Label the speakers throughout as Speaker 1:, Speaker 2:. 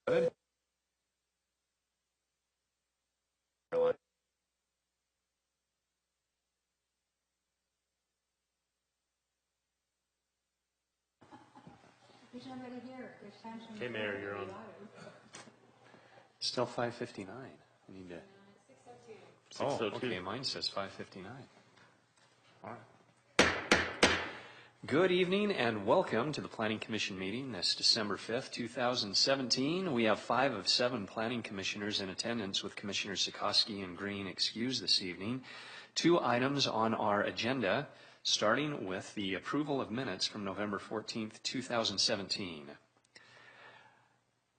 Speaker 1: Good.
Speaker 2: Okay, Mayor, you're on.
Speaker 1: Still 5:59. I need to.
Speaker 2: 6:02.
Speaker 1: Okay. Mine says 5:59. All right. Good evening and welcome to the Planning Commission meeting this December 5th, 2017. We have 5 of 7 Planning Commissioners in attendance, with Commissioners Sikorsky and Green excused this evening. 2 items on our agenda, starting with the approval of minutes from November 14th, 2017.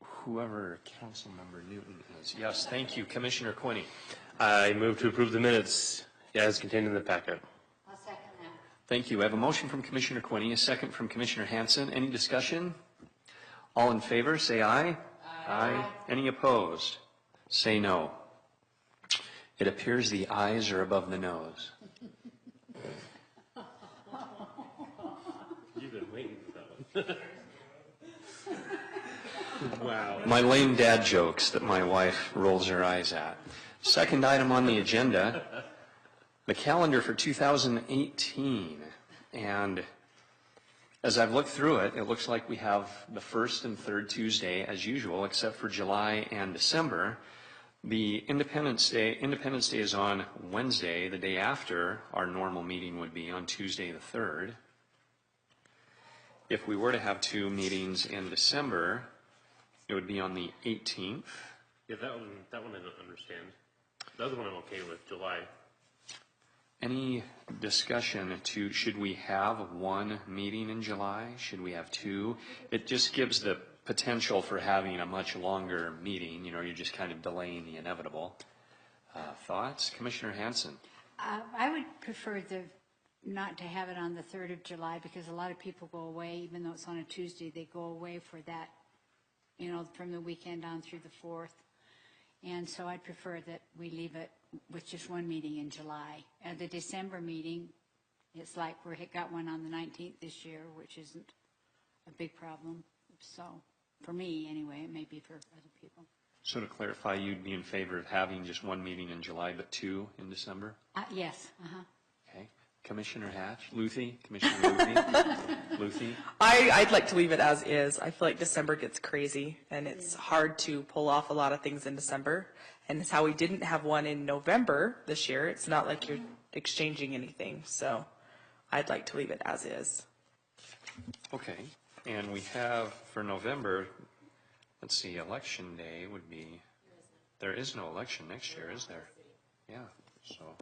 Speaker 1: Whoever Councilmember Newton is. Yes, thank you. Commissioner Quinney.
Speaker 2: I move to approve the minutes as contained in the packet.
Speaker 3: I'll second that.
Speaker 1: Thank you. I have a motion from Commissioner Quinney, a second from Commissioner Hansen. Any discussion? All in favor, say aye. Aye. Any opposed? Say no. It appears the ayes are above the noes.
Speaker 2: You've been waiting for that one. Wow.
Speaker 1: My lame dad jokes that my wife rolls her eyes at. Second item on the agenda, the calendar for 2018. And as I've looked through it, it looks like we have the first and third Tuesday as usual, except for July and December. The Independence Day is on Wednesday. The day after our normal meeting would be on Tuesday the 3rd. If we were to have 2 meetings in December, it would be on the 18th.
Speaker 2: Yeah, that one I don't understand. The other one I'm okay with, July.
Speaker 1: Any discussion to, should we have 1 meeting in July? Should we have 2? It just gives the potential for having a much longer meeting. You know, you're just kind of delaying the inevitable. Thoughts? Commissioner Hansen.
Speaker 3: I would prefer not to have it on the 3rd of July, because a lot of people go away, even though it's on a Tuesday, they go away for that, you know, from the weekend on through the 4th. And so I'd prefer that we leave it with just 1 meeting in July. And the December meeting, it's like we got one on the 19th this year, which isn't a big problem. So for me, anyway, it may be for other people.
Speaker 1: So to clarify, you'd be in favor of having just 1 meeting in July, but 2 in December?
Speaker 3: Yes.
Speaker 1: Okay. Commissioner Hatch, Luthi, Commissioner Luthi, Luthi.
Speaker 4: I'd like to leave it as is. I feel like December gets crazy, and it's hard to pull off a lot of things in December. And it's how we didn't have one in November this year. It's not like you're exchanging anything. So I'd like to leave it as is.
Speaker 1: Okay. And we have for November, let's see, Election Day would be, there is no election next year, is there? Yeah. So.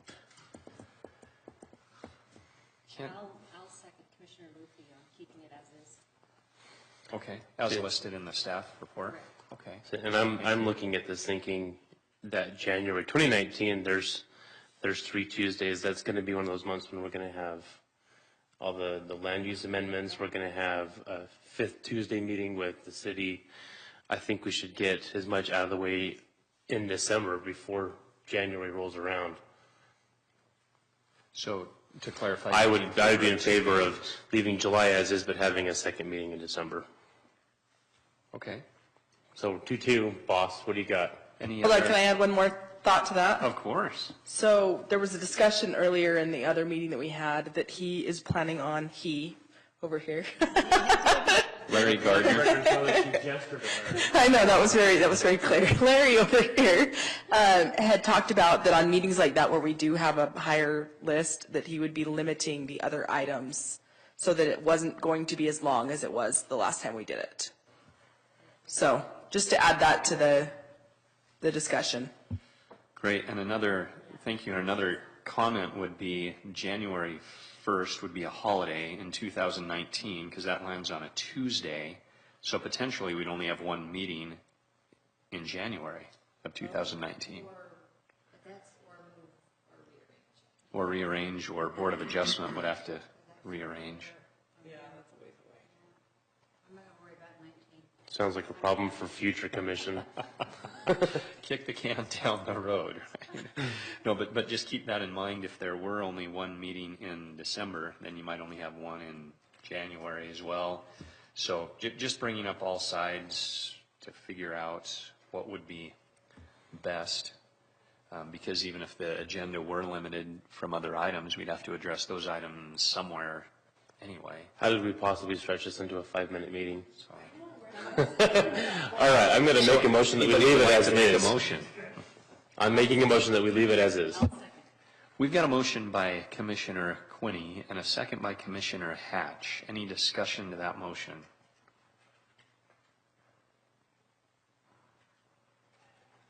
Speaker 5: I'll second Commissioner Luthi on keeping it as is.
Speaker 1: Okay, as listed in the staff report. Okay.
Speaker 2: And I'm looking at this thinking that January 2019, there's 3 Tuesdays. That's going to be one of those months when we're going to have all the land use amendments. We're going to have a 5th Tuesday meeting with the city. I think we should get as much out of the way in December before January rolls around.
Speaker 1: So to clarify,
Speaker 2: I would be in favor of leaving July as is, but having a 2nd meeting in December.
Speaker 1: Okay.
Speaker 2: So 2-2, boss, what do you got?
Speaker 1: Any
Speaker 4: Hold on,
Speaker 1: other?
Speaker 4: can I add one more thought to that?
Speaker 1: Of course.
Speaker 4: So there was a discussion earlier in the other meeting that we had that he is planning on, over here.
Speaker 1: Larry Gardner.
Speaker 4: I know, that was very clear. Larry over here had talked about that on meetings like that where we do have a higher list, that he would be limiting the other items so that it wasn't going to be as long as it was the last time we did it. So just to add that to the discussion.
Speaker 1: Great. And thank you. And another comment would be January 1st would be a holiday in 2019 because that lands on a Tuesday. So potentially we'd only have 1 meeting in January of 2019. Or rearrange, or Board of Adjustment would have to rearrange.
Speaker 2: Sounds like a problem for future commission.
Speaker 1: Kick the can down the road, right? No, but just keep that in mind. If there were only 1 meeting in December, then you might only have 1 in January as well. So just bringing up all sides to figure out what would be best. Because even if the agenda were limited from other items, we'd have to address those items somewhere anyway.
Speaker 2: How did we possibly stretch this into a 5-minute meeting?
Speaker 1: So,
Speaker 2: All right, I'm going to make a motion that we
Speaker 1: anybody
Speaker 2: leave
Speaker 1: would
Speaker 2: it
Speaker 1: like
Speaker 2: as
Speaker 1: to
Speaker 2: it
Speaker 1: make a
Speaker 2: is.
Speaker 1: motion?
Speaker 2: I'm making a motion that we leave it as is.
Speaker 1: We've got a motion by Commissioner Quinney and a second by Commissioner Hatch. Any discussion to that motion?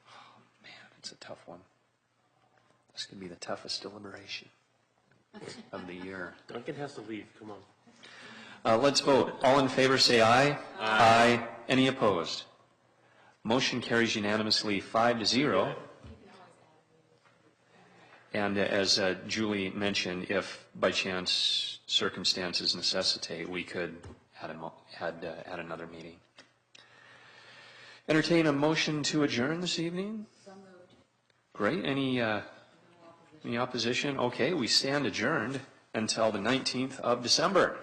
Speaker 1: Oh, man, it's a tough one. This could be the toughest deliberation of the year.
Speaker 2: Duncan has to leave, come on.
Speaker 1: Let's vote. All in favor say aye. Aye. Any opposed? Motion carries unanimously 5-0. And as Julie mentioned, if by chance circumstances necessitate, we could add another meeting. Entertain a motion to adjourn this evening? So moved. Great. Any opposition? Okay, we stand adjourned until the 19th of December.